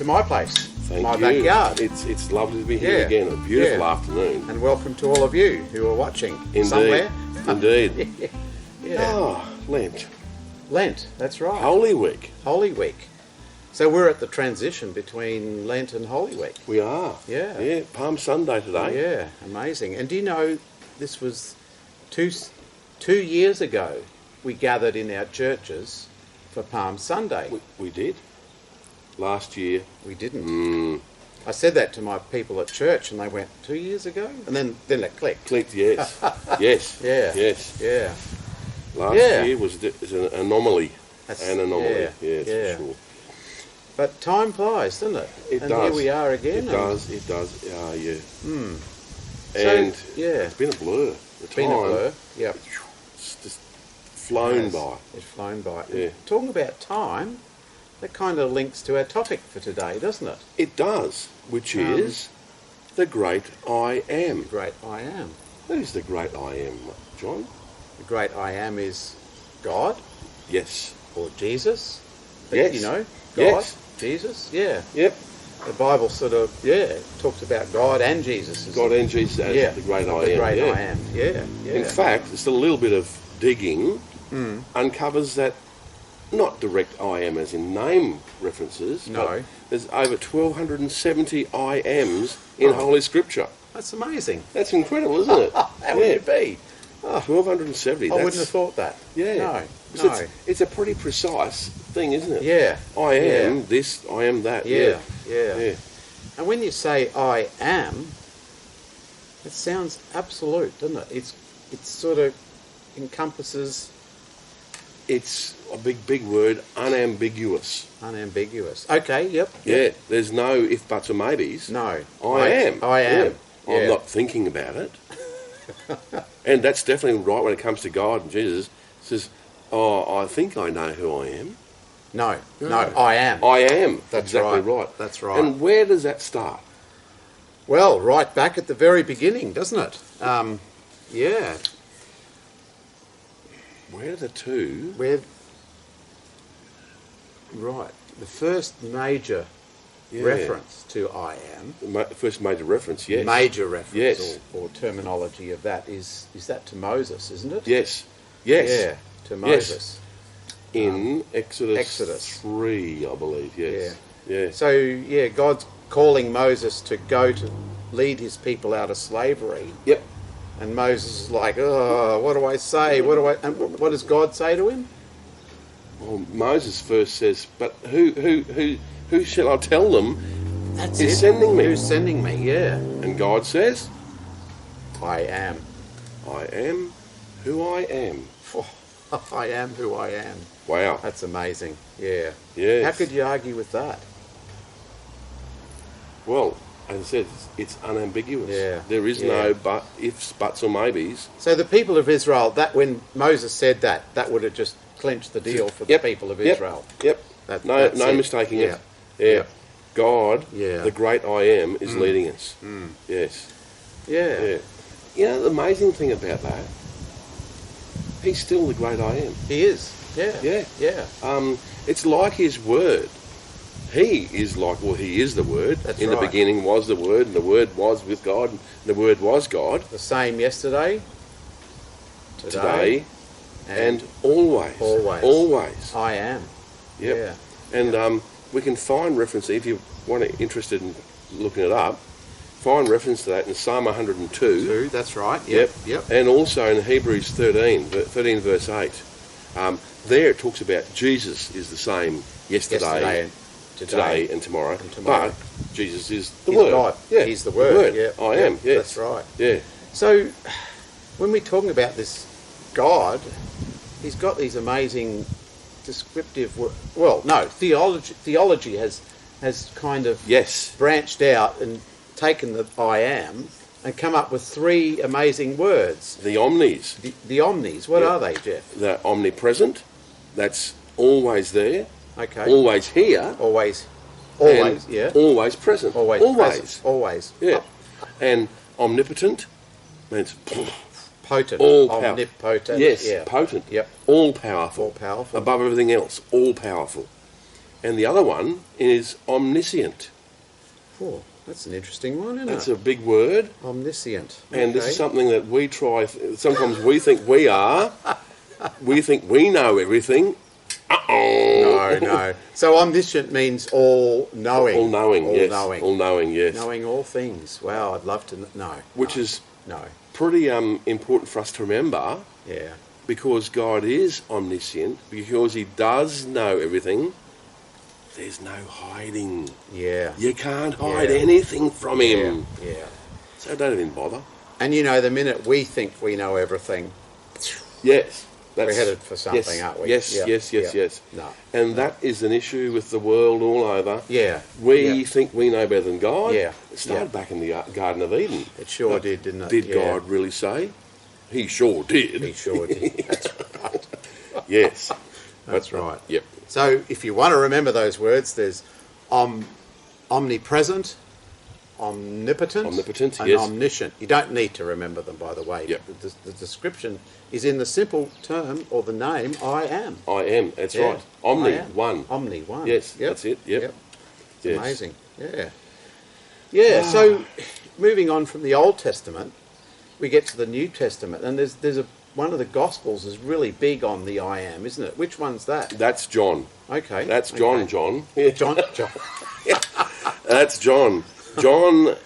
to my place, Thank my you. backyard. It's lovely to be here Yeah. again. A beautiful Yeah. afternoon. And welcome to all of you who are watching Indeed. somewhere. Indeed. Yeah. Ah, Lent. Lent, that's right. Holy Week. Holy Week. So we're at the transition between Lent and Holy Week. We are. Yeah. Yeah, Palm Sunday today. Yeah, amazing. And do you know, this was two years ago, we gathered in our churches for Palm Sunday. We did. Last year. We didn't. I said that to my people at church and they went, 2 years ago? And then it clicked. Clicked, yes. Yes. Yeah. Yes. Yeah. Last Yeah. year was an anomaly. That's- An anomaly. yeah, Yes, yeah. for sure. But time flies, doesn't it? It and does. here we are again. It does. It does. Yeah. So, And yeah. it's been a blur. The Been a time, blur. Yep. It's just flown by. It's flown by. Yeah. Talking about time, that kind of links to our topic for today, doesn't it? It does, which is the great I am. The great I am. What is the great I am, John? The great I am is God Yes. or Jesus. Yes. You know, God, Yes. Jesus. Yeah. Yep. The Bible sort of, talks about God and Jesus. God and Jesus as the great I am. The great yeah. I am. Yeah. Yeah. In fact, just a little bit of digging uncovers that not direct I am as in name references. No. But there's over 1,270 I ams in Holy Scripture. That's amazing. That's incredible, isn't it? How would it be? 1,270. I wouldn't have thought that. Yeah. No. So No. it's a pretty precise thing, isn't it? Yeah. I am Yeah. this, I am that. Yeah. Yeah. Yeah. And when you say I am, it sounds absolute, doesn't it? It sort of encompasses It's a big word, unambiguous. unambiguous. Okay, yep. Yeah, there's no if, buts or maybes. No. I am. I am. Yeah. I'm Yeah. not thinking about it. And that's definitely right when it comes to God and Jesus. It says, I think I know who I am. No, I am. I am. That's exactly right. right. That's right. And where does that start? Well, right back at the very beginning, doesn't it? Yeah. Where are the two? Right. The first major reference to I am, The first major reference, yes. major reference Yes. or terminology of that is that to Moses, isn't it? Yes. Yes. Yeah, to Moses. In Exodus 3, I believe, yes. Yeah. So, God's calling Moses to go to lead his people out of slavery. Yep. And Moses is like, oh, what do I say? And what does God say to him? Well, Moses first says, but who shall I tell them That's is it. sending me? Who's sending me? Yeah. And God says, I am. I am who I am. I am who I am. Wow. That's amazing. Yeah. Yes. How could you argue with that? Well, as I said, it's unambiguous. Yeah. There is Yeah. no ifs, buts or maybes. So the people of Israel, that when Moses said that would have just clinched the deal for the Yep. people of Yep. Israel. Yep. That's No it. mistaking Yeah. it. Yeah. Yep. God, Yeah. the great I am, is leading us. Yes. Yeah. Yeah. You know, the amazing thing about that, he's still the great I am. He is. Yeah. Yeah. Yeah. It's like his word. He is he is the word. That's In the right. beginning was the word, and the word was with God, and the word was God. The same yesterday, Today, and always. Always. Always. I am. Yep. Yeah. And we can find reference, if you want to interested in looking it up, find reference to that in Psalm 102. Two, that's right. Yep. Yep. And also in Hebrews 13 verse 8. There it talks about Jesus is the same yesterday and today and tomorrow. tomorrow. But Jesus is the He's Word. God. Yeah, He's the Word. Yeah. I am, yes. That's right. Yeah. So, when we're talking about this God, he's got these amazing descriptive theology has kind of Yes. branched out and taken the I am and come up with three amazing words. The omnis. The omnis, what Yeah. are they, Jeff? The omnipresent, that's always there, Okay. always here, Always, and yeah. always present. Always. Always. Present. Always. Yeah. And omnipotent means Potent. all powerful. Omnipotent. Yes, Yeah. potent. Yep. All powerful. All powerful. Above everything else, all powerful. And the other one is omniscient. Oh, that's an interesting one, isn't That's it? a big word. Omniscient. And this Okay. is something that we try, sometimes we think we are. We think we know everything. Uh-oh. No. So omniscient means all knowing. All knowing, all yes. Knowing. All knowing, yes. Knowing all things. Wow, I'd love to know. Which No. is No. pretty important for us to remember, Yeah. because God is omniscient, because he does know everything. There's no hiding. Yeah. You can't hide Yeah. anything from him. Yeah. So don't even bother. And you know, the minute we think we know everything, Yes. we're headed for something, yes, aren't we? Yes, Yeah, yes. yeah. No. And that is an issue with the world all over. Yeah. We yeah. think we know better than God. Yeah, It started yeah. back in the Garden of Eden. It sure But did, didn't it? Did Yeah. God really say? He sure did. He sure did. That's right. Yes. That's right. Yep. So if you want to remember those words, there's omnipresent, omnipotent, Omnipotent, and yes. omniscient. You don't need to remember them, by the way. Yep. The description is in the simple term or the name I am. I am. That's Yeah, right. Omni, I am. one. Omni, one. Yes, Yep. that's it. Yep. It's Yes. amazing. Yeah. Yeah, so moving on from the Old Testament, we get to the New Testament, and there's one of the Gospels is really big on the I am, isn't it? Which one's that? That's John. Okay. That's John, okay. John. Yeah. John. That's John. John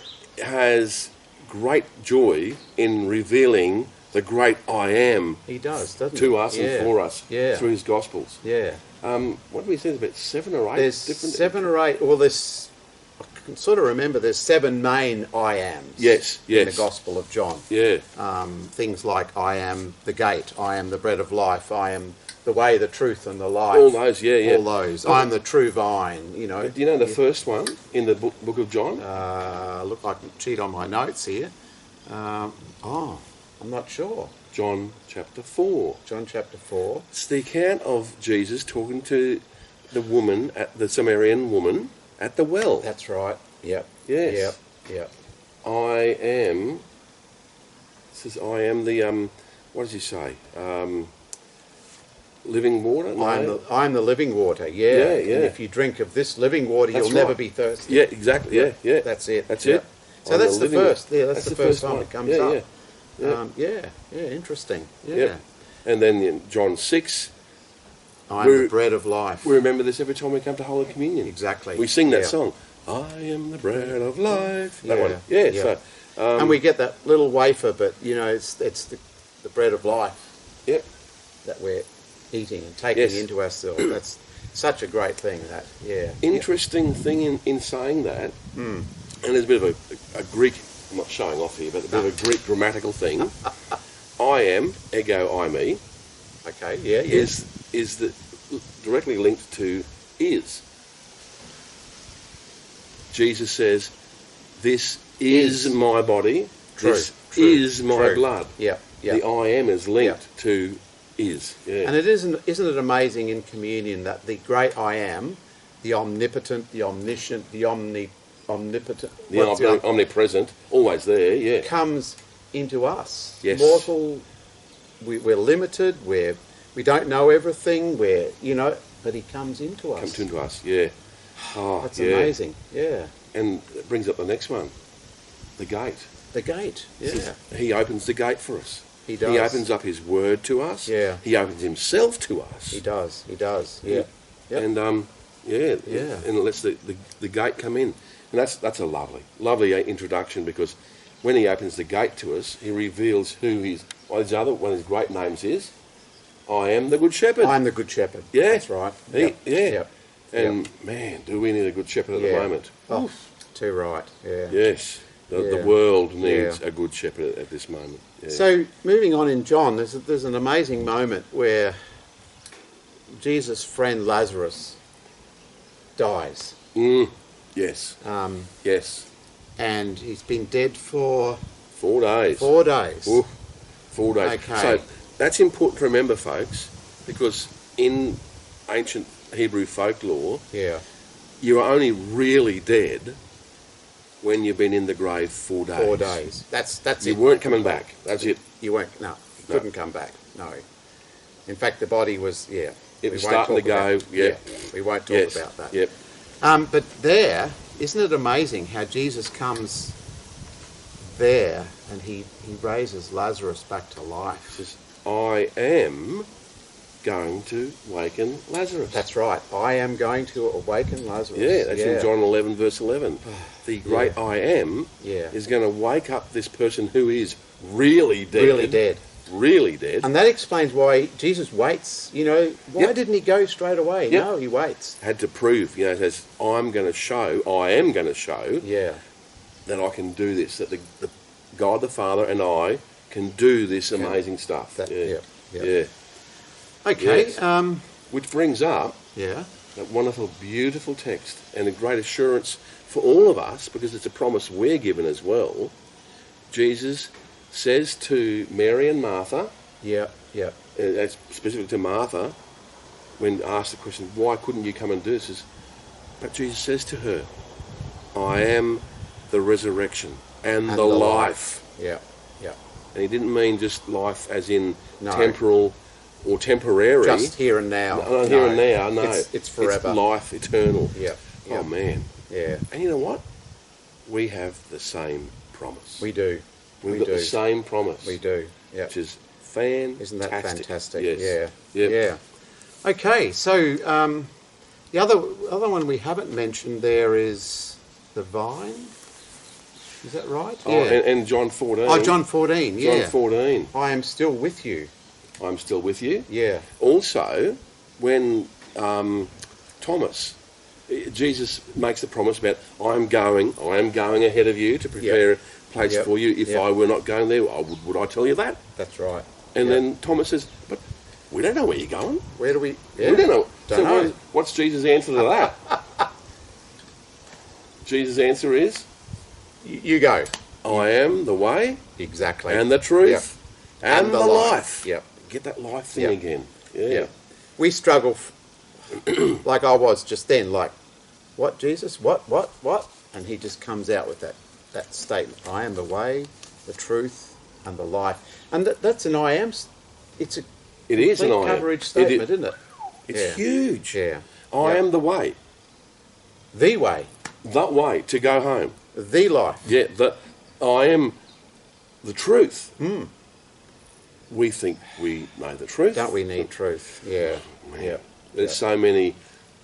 has great joy in revealing the great I am He does, doesn't he? to us Yeah. and for us Yeah. through his Gospels. Yeah. What do we say? There's about 7 or 8 There's different... 7 or 8. Well, I can sort of remember there's 7 main I ams. Yes, In the yes. Gospel of John. Yeah. Things like I am the gate, I am the bread of life, I am the way, the truth, and the life. All those, yeah. All those. I am the true vine. You know. Do you know the first one in the book of John? Look like I cheat on my notes here. I'm not sure. John chapter 4. John chapter 4. It's the account of Jesus talking to the woman, the Samaritan woman, at the well. That's right. Yep. Yes. Yep. I am. It says I am the what does he say? Living water. No? I'm the living water. Yeah. Yeah, And yeah. if you drink of this living water, That's you'll never right. be thirsty. Yeah, exactly. Yeah. That's it. That's Yep. it. So I'm that's the living first. water. Yeah, that's the first time one. it comes Yeah, up. Yeah. Yeah. Interesting. Yeah. Yep. And then in John 6, I'm We're- the bread of life. we remember this every time we come to Holy Communion. Exactly. We sing that Yeah. song. I am the bread of life. That Yeah, one. Yeah. yeah. So. And we get that little wafer, but you know, it's the bread of life Yep. that we're eating and taking Yes. into ourselves. That's such a great thing. That Interesting thing in saying that, and there's a bit of a Greek, I'm not showing off here, but a bit of a Greek grammatical thing. I am, ego I me, Okay. Yeah. is directly linked to is. Jesus says, "This is my body. True, This true, is my true. blood." Yeah. Yeah. The I am is linked to is. Yeah. And isn't it amazing in communion that the great I am, the omnipotent, the omniscient, the omnipotent, the what's the other- omnipresent, always there. Yeah. comes into us. Yes. Mortal, we're limited. We don't know everything. But he comes into us. Comes into us. Yeah. Oh, That's yeah. amazing. Yeah. And it brings up the next one, the gate. The gate. Yeah. He opens the gate for us. He does. He opens up his word to us. Yeah. He opens himself to us. He does. He does. Yeah. Yep. And yeah. And lets the gate come in. And that's a lovely introduction, because when he opens the gate to us, he reveals who one of his great names is. I am the Good Shepherd. I'm the good shepherd. Yeah. That's right. Yeah. Yep. And man, do we need a good shepherd at the Yeah. moment? Oh, too right. Yeah. Yes. The Yeah. world needs Yeah. a good shepherd at this moment. Yeah. So moving on in John, there's an amazing moment where Jesus' friend Lazarus dies, Yes. um, Yes. and he's been dead for 4 days. 4 days. Oof, 4 days. Okay. So that's important to remember, folks, because in ancient Hebrew folklore, Yeah. you are only really dead when you've been in the grave 4 days. 4 days. That's You it. weren't coming back. That's it. You weren't. No, you couldn't come back. No. In fact, the body was It was We won't starting to talk go. about- Yep. we won't talk Yes. about that. Yep. But there, isn't it amazing how Jesus comes there and he raises Lazarus back to life? Says, I am going to waken Lazarus. That's right. I am going to awaken Lazarus. Yeah, that's in John 11, verse 11. The great I am Yeah. is going to wake up this person who is really dead. Really dead. Really dead. And that explains why Jesus waits. You know, why Yep. didn't he go straight away? Yep. No, he waits. Had to prove, you know, it says, I am going to show Yeah. that I can do this, that the God the Father and I can do this amazing stuff. That- yeah. yeah. Yeah. Okay. Yes. Which brings up Yeah. that wonderful, beautiful text and a great assurance for all of us, because it's a promise we're given as well. Jesus says to Mary and Martha, Yeah. Yeah. that's specific to Martha, when asked the question, why couldn't you come and do this? But Jesus says to her, I am the resurrection and the life. Yeah. Yeah. And he didn't mean just life as in No. temporal or temporary. Just here and now. No, here and now, no. It's forever. It's life eternal. Yeah. Yeah. Oh, man. Yeah. And you know what? We have the same promise. We do. We've we got do. the same promise. We do. Yeah. Which is fantastic. Isn't that fantastic? Yes. Yeah. Yep. Yeah. Okay, so the other one we haven't mentioned there is the vine. Is that right? Oh, and John 14. Oh, John 14. Yeah. John 14. I am still with you. I'm still with you. Yeah. Also, when Thomas, Jesus makes the promise about, I am going ahead of you to prepare a place Yep. for you. If Yep. I were not going there, would I tell you that? That's right. And Yep. then Thomas says, but we don't know where you're going. Where do we? We don't know. Don't know. What's Jesus' answer to that? Jesus' answer is, You go. I am the way Exactly. and the truth and the life. Yep. Get that life thing Yep. again. Yeah. Yeah. We struggle, like I was just then, like, what, Jesus? What? And he just comes out with that statement. I am the way, the truth, and the life. And that's an I am. It's a It is an complete I am. coverage statement, isn't it? It's Yeah. huge. Yeah. I Yep. am the way. The way, That way to go home. the life. Yeah, that I am the truth. Hmm. We think we know the truth. Don't we need truth? Yeah. Man, Yeah. There's Yeah. so many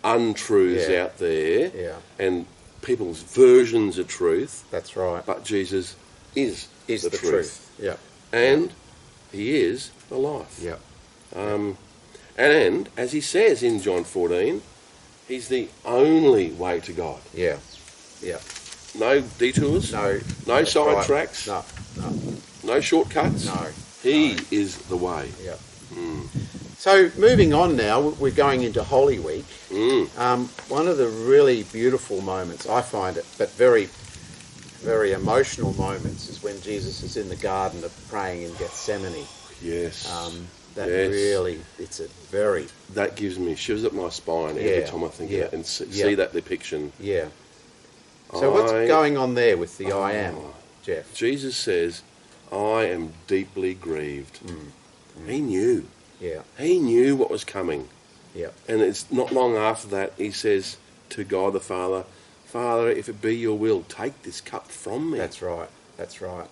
untruths Yeah. out there Yeah. and people's versions of truth, That's right. but Jesus is Is the truth. Yeah. And he is the life. Yeah. And as he says in John 14, he's the only way to God. Yeah. Yeah. No detours, No. no that's side right. tracks, No. no shortcuts. No. He No. is the way. Yeah. So moving on now, we're going into Holy Week. One of the really beautiful moments, I find it, but very, very emotional moments, is when Jesus is in the Garden of Praying in Gethsemane. Yes. That Yes. really, it's a very, That gives me shivers up my spine every Yeah, time I think yeah, of it and see yeah. that depiction. yeah. So what's going on there with the I am, Jeff? Jesus says, I am deeply grieved. He knew. Yeah, He knew what was coming. yeah, And it's not long after that he says to God the Father, Father, if it be your will, take this cup from me. that's right, that's right.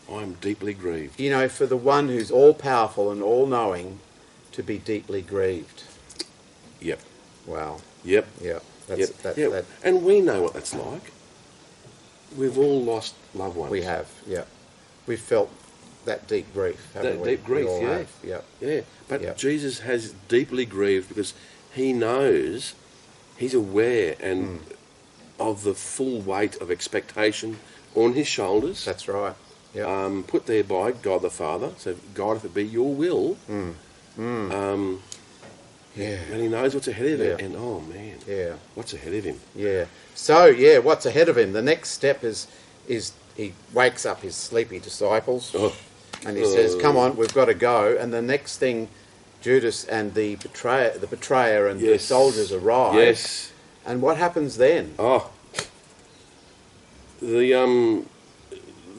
I am deeply grieved. You know, for the one who's all-powerful and all-knowing to be deeply grieved. Yep. Wow, Yep. yeah, that's, Yep. that, Yeah. that And we know what that's like. We've all lost loved ones. we have, yeah. We've felt that deep grief, haven't That we? deep grief, We all yeah. have, yeah. Yeah, but Yep. Jesus has deeply grieved because he knows, he's aware and of the full weight of expectation on his shoulders, That's right, yeah. put there by God the Father. So, God, if it be your will, Yeah, and he knows what's ahead of him. Yeah. And oh man, yeah. what's ahead of him? Yeah. So yeah, what's ahead of him? The next step is he wakes up his sleepy disciples Oh. and he says, "Come on, we've got to go." And the next thing, Judas and the betrayer and the Yes. soldiers arrive. Yes. And what happens then? Oh, the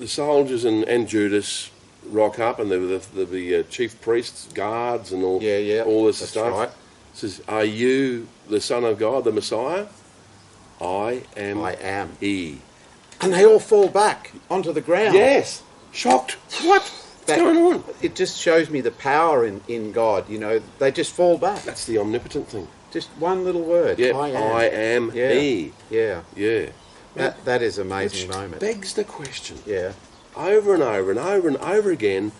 soldiers and Judas rock up, and the chief priests, guards, and all Yeah, all this that's stuff. right. says, "Are you the Son of God, the Messiah?" I am. I am. He. And they all fall back onto the ground. Yes. Shocked. What? What's going on? It just shows me the power in God. You know, they just fall back. That's the omnipotent thing. Just one little word. Yeah. I am. Yeah. He. Yeah. Yeah. That is an amazing Which moment. begs the question. Yeah. Over and over and over and over again,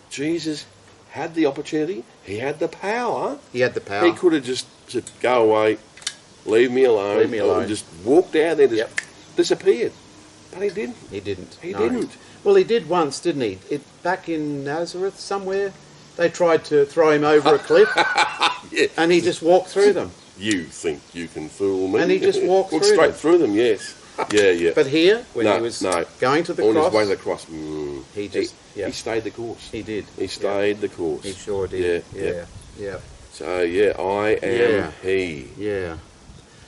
Jesus had the opportunity. He had the power. He had the power. He could have just said, "Go away, leave me alone," Leave me alone. or just walked out there, just Yep. disappeared. But he didn't. He didn't. He no. didn't. Well, he did once, didn't he? Back in Nazareth somewhere, they tried to throw him over a cliff, Yeah. and he just walked through them. You think you can fool me? And he just walked through straight them. through them. Yes. Yeah. Yeah. But here, when he was going to the on cross, his way to the cross, he stayed the course. He did. He stayed the course. He sure did. Yeah. Yeah. So I am he. Yeah.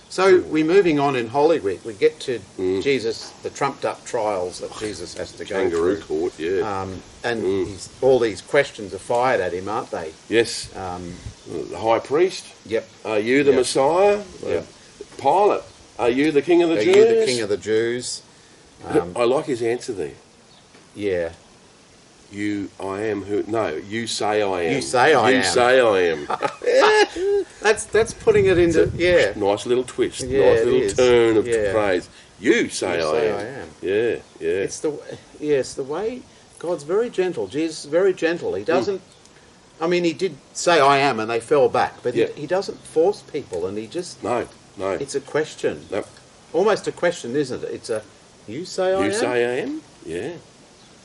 So we're moving on in Holy Week. We get to Jesus, the trumped-up trials that Jesus has to go Kangaroo through. court. Yeah. And all these questions are fired at him, aren't they? Yes. The high priest. Yep. Are you the Messiah? Yep. Pilate. Are you the King of the Are Jews? you the King of the Jews? I like his answer there. Yeah. I am who? No, you say I am. You say I am. You say I am. That's putting it into Nice little twist. Yeah, nice it little is. turn of Yeah. phrase. You say, You I, say am. I am. Yeah, yeah. It's the way God's very gentle. Jesus is very gentle. He doesn't. I mean, he did say I am, and they fell back, but he doesn't force people, and he just. No. It's a question. Nope. Almost a question, isn't it? It's a. You say I am. You say I am. Yeah.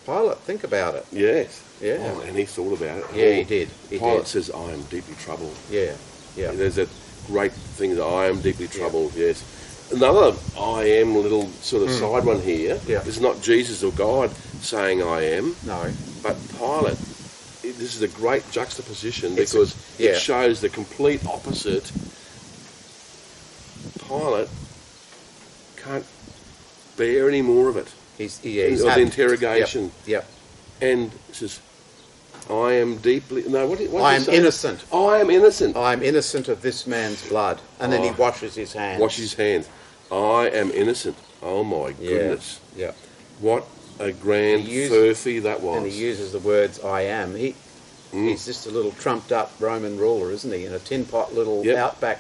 Pilate, think about it. Yes. Yeah. Oh, and he thought about it. Yeah, he did. Pilate says, I am deeply troubled. Yeah. Yeah. There's that great thing that I am deeply troubled, yes. Another I am little sort of side one here. Yeah. It's not Jesus or God saying I am, No. but Pilate. This is a great juxtaposition because it shows the complete opposite. Pilate can't bear any more of it. He's of the interrogation. Yep. And says, I am deeply... No, what I am innocent. I am innocent. I am innocent of this man's blood. And then he washes his hands. Washes his hands. I am innocent. Oh, my goodness. Yeah. What a grand furphy that was. And he uses the words I am. He's just a little trumped up Roman ruler, isn't he? In a tin pot little outback,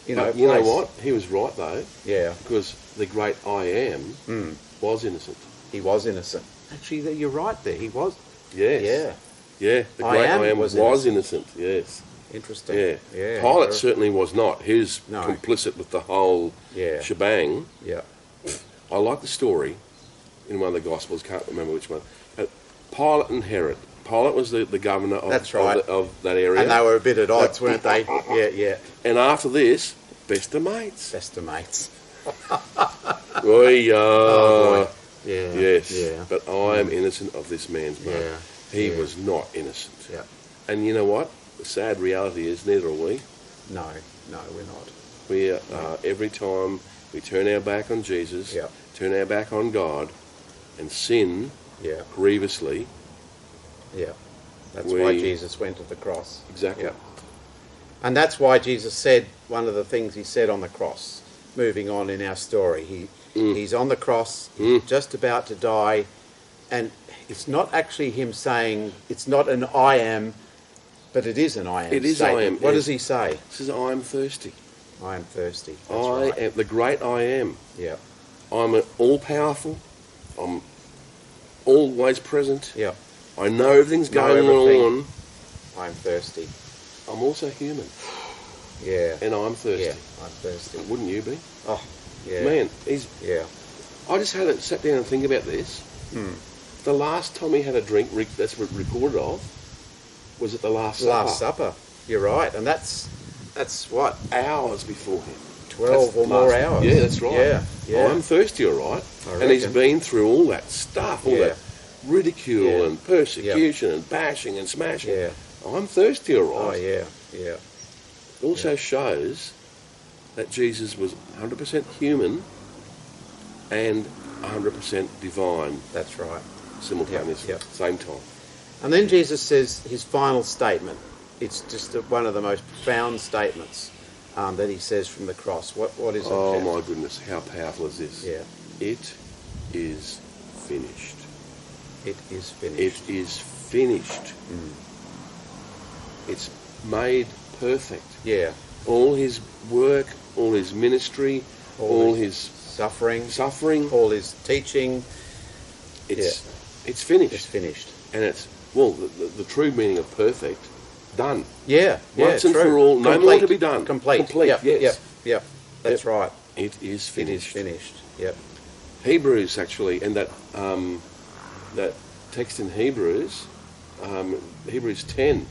But you know what? He was right, though. Yeah. Because the great I am was innocent. He was innocent. Actually, you're right there. He was. Yes. Yeah. Yeah, the great I am was innocent. Yes. Interesting. Yeah. Yeah. Pilate certainly was not. He was complicit with the whole shebang. Yeah. I like the story in one of the Gospels, can't remember which one. Pilate and Herod. Pilate was the governor of, of that area. And they were a bit at odds, weren't they? Yeah, yeah. And after this, best of mates. Best of mates. We are. Oh, boy. Yeah. Yes. Yeah. But I am innocent of this man's blood. Yeah. He was not innocent. Yeah. And you know what? The sad reality is neither are we. No, we're not. We every time we turn our back on Jesus, turn our back on God, and sin grievously. Yeah. That's why Jesus went to the cross. Exactly. Yeah. And that's why Jesus said, one of the things he said on the cross, moving on in our story, he's on the cross, just about to die, and it's not actually him saying, it's not an I am, but it is an I am. It is statement. I am. What does he say? He says, I am thirsty. I am thirsty. That's I am the great I am. Yeah. I'm all-powerful. I'm always present. Yeah. I know everything's going on. I'm thirsty. I'm also human. Yeah. And I'm thirsty. Yeah, I'm thirsty. Wouldn't you be? Oh, yeah. Man, Yeah. I just sat down and think about this. The last time he had a drink that's recorded of was at the Last Supper. Last Supper. You're right. And that's what? Hours before him. 12 or more hours. Yeah, that's right. Yeah. Yeah. I'm thirsty, all right. And he's been through all that stuff, all that ridicule and persecution and bashing and smashing. Yeah. I'm thirsty, all right. Oh, yeah. Yeah. It also shows that Jesus was 100% human and 100% divine That's right. simultaneously, Yep. same time. And then Jesus says his final statement it's just one of the most profound statements that he says from the cross. What is it? Oh Jeff? my goodness, how powerful is this? Yeah. It is finished. It is finished. It is finished. It's made perfect. Yeah. All his work, all his ministry, all his suffering, suffering, all his teaching. it's finished. It's finished. And it's, well, the true meaning of perfect, done. Yeah. Once and true. for all, no more to be done. Complete. Yep, Yes. Yep. That's right. It is finished. It is finished. Yep. Hebrews, actually, and that text in Hebrews, Hebrews 10,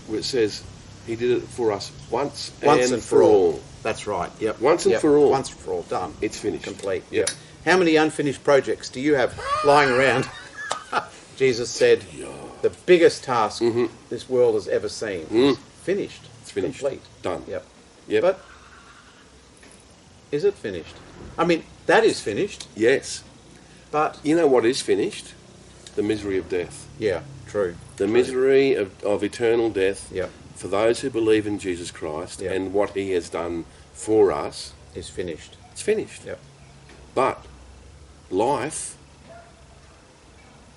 where it says, he did it for us once and for all. That's right. Yep. Once and for all. Once and for all. Done. It's finished. Complete. Yep. How many unfinished projects do you have lying around? Jesus said, the biggest task this world has ever seen is finished. It's finished. Complete. Done. Yep. Yep. But is it finished? I mean, that is finished, Yes. but You know what is finished? The misery of death. yeah, true. The misery of eternal death Yep. for those who believe in Jesus Christ Yep. and what he has done for us. Is finished. It's finished. Yep. But life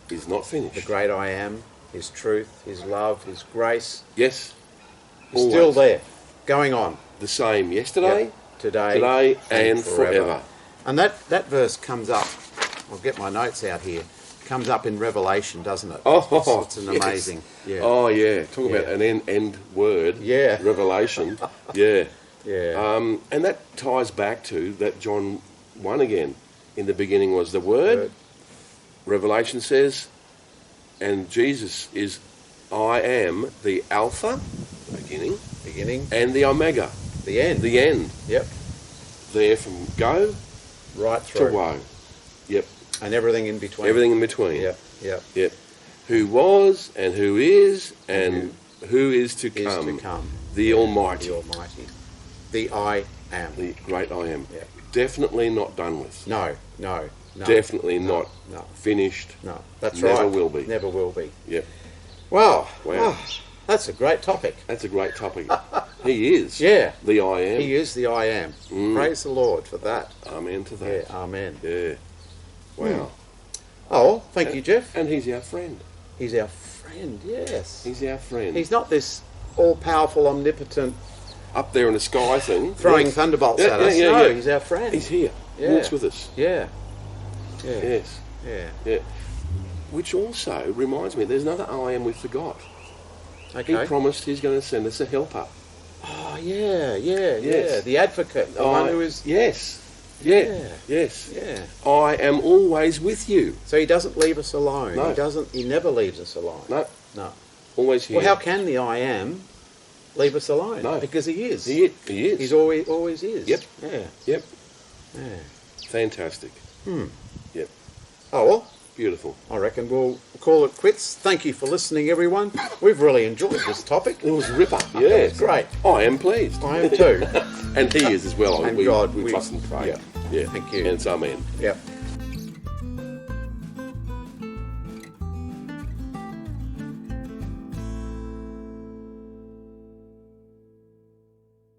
is not finished. The great I am, his truth, his love, his grace Yes. is still Always. there, going on. The same yesterday, Yep. Today and forever. And that verse comes up, I'll get my notes out here, comes up in Revelation, doesn't it? Oh, it's an yes. amazing. Yeah. Oh, yeah. Talk about Yeah. an end word. Yeah. Revelation. Yeah. Yeah. And that ties back to that John 1 again. In the beginning was the Word. Revelation says, and Jesus is, I am the Alpha, beginning, Beginning, and the Omega, the end. the end. Yep. There from go Right to through. woe. Yep. And everything in between. Everything in between. Yep. Yep. Yep. Who was and who is and who is to Is come. to come. The Almighty. The Almighty. The I am. The great I am. Yeah. Definitely not done with. No. Definitely not No. finished. No. That's Never right. will be. Never will be. Yep. Wow. Wow. Oh, that's a great topic. That's a great topic. He is. Yeah. The I am. He is the I am. Praise the Lord for that. Amen to Yeah. that. Amen. Yeah. Wow. Oh, well, thank you, Jeff. And he's our friend. He's our friend. Yes. He's our friend. He's not this all-powerful, omnipotent, up there in the sky thing. throwing Yes. thunderbolts Yeah, at us. yeah, No, yeah. he's our friend. He's here. Yeah. Walks with us. Yeah. Yeah. Yes. Yeah. Yeah. Which also reminds me, there's another I am we forgot. Okay. He promised he's going to send us a helper. Oh, yeah, yeah, Yes. yeah. The advocate, the one who is... Yes. Yeah. Yeah. Yes. Yeah. I am always with you. So he doesn't leave us alone. No. He never leaves us alone. No. No. Always here. Well, how can the I am leave us alone? No. Because he is. He is. He's always is. Yep. Yeah. Yep. Yeah. Fantastic. Yep. Oh, well, Beautiful. I reckon we'll call it quits. Thank you for listening, everyone. We've really enjoyed this topic. It was a ripper. Yeah. It's great. I am pleased. I am too. And he is as well. And we God, we trust and pray. Yeah. Yeah. Thank you. And it's amen. Yep.